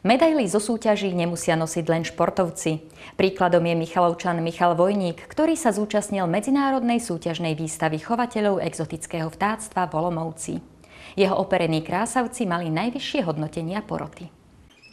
Medaily zo súťaží nemusia nosiť len športovci. Príkladom je Michalovčan Michal Vojník, ktorý sa zúčastnil medzinárodnej súťažnej výstavy chovateľov exotického vtáctva v Olomouci. Jeho operení krásavci mali najvyššie hodnotenia poroty.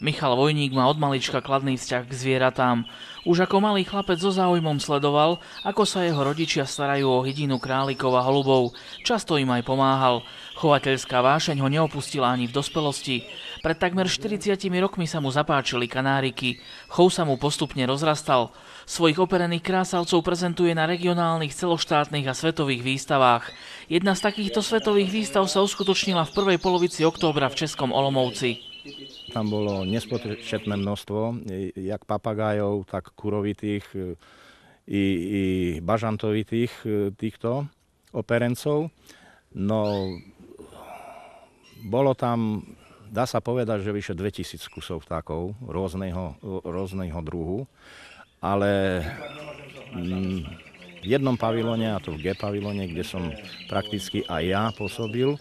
Michal Vojník má od malička kladný vzťah k zvieratám. Už ako malý chlapec so záujmom sledoval, ako sa jeho rodičia starajú o hydinu králikov a holubov. Často im aj pomáhal. Chovateľská vášeň ho neopustila ani v dospelosti. Pred takmer 40 rokmi sa mu zapáčili kanáriky. Chov sa mu postupne rozrastal. Svojich operených krásavcov prezentuje na regionálnych, celoštátnych a svetových výstavách. Jedna z takýchto svetových výstav sa uskutočnila v prvej polovici októbra v českom Olomouci. Tam bolo nespočetné množstvo, jak papagájov, tak kurovitých i bažantovitých týchto operencov. No, bolo tam, dá sa povedať, že vyše 2000 kusov vtákov rôzneho druhu, ale v jednom pavilóne, a to v G pavilóne, kde som prakticky aj ja pôsobil,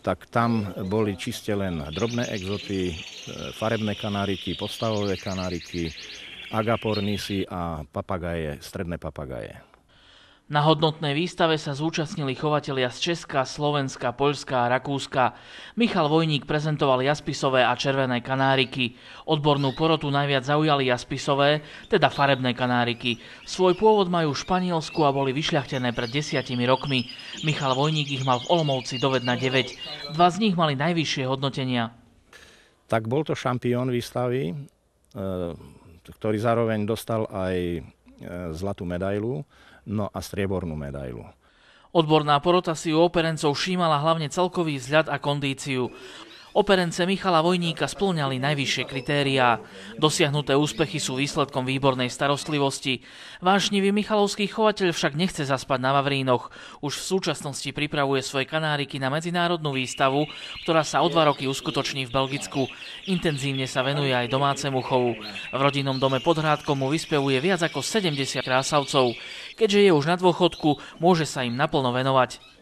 tak tam boli čiste len drobné exoty, farebné kanáriky, podstavové kanáriky, agapornisy a papagaje, stredné papagaje. Na hodnotnej výstave sa zúčastnili chovatelia z Česka, Slovenska, Poľska a Rakúska. Michal Vojník prezentoval jaspisové a červené kanáriky. Odbornú porotu najviac zaujali jaspisové, teda farebné kanáriky. Svoj pôvod majú v Španielsku a boli vyšľachtené pred 10 rokmi. Michal Vojník ich mal v Olomouci doved na 9. Dva z nich mali najvyššie hodnotenia. Tak bol to šampión výstavy, ktorý zároveň dostal aj zlatú medailu, no a striebornú medailu. Odborná porota si u operencov všímala hlavne celkový vzhľad a kondíciu. Operence Michala Vojníka spĺňali najvyššie kritériá. Dosiahnuté úspechy sú výsledkom výbornej starostlivosti. Vášnivý michalovský chovateľ však nechce zaspať na vavrínoch. Už v súčasnosti pripravuje svoje kanáriky na medzinárodnú výstavu, ktorá sa o 2 roky uskutoční v Belgicku. Intenzívne sa venuje aj domácemu chovu. V rodinnom dome pod Hrádkom mu vyspevuje viac ako 70 krásavcov. Keďže je už na dôchodku, môže sa im naplno venovať.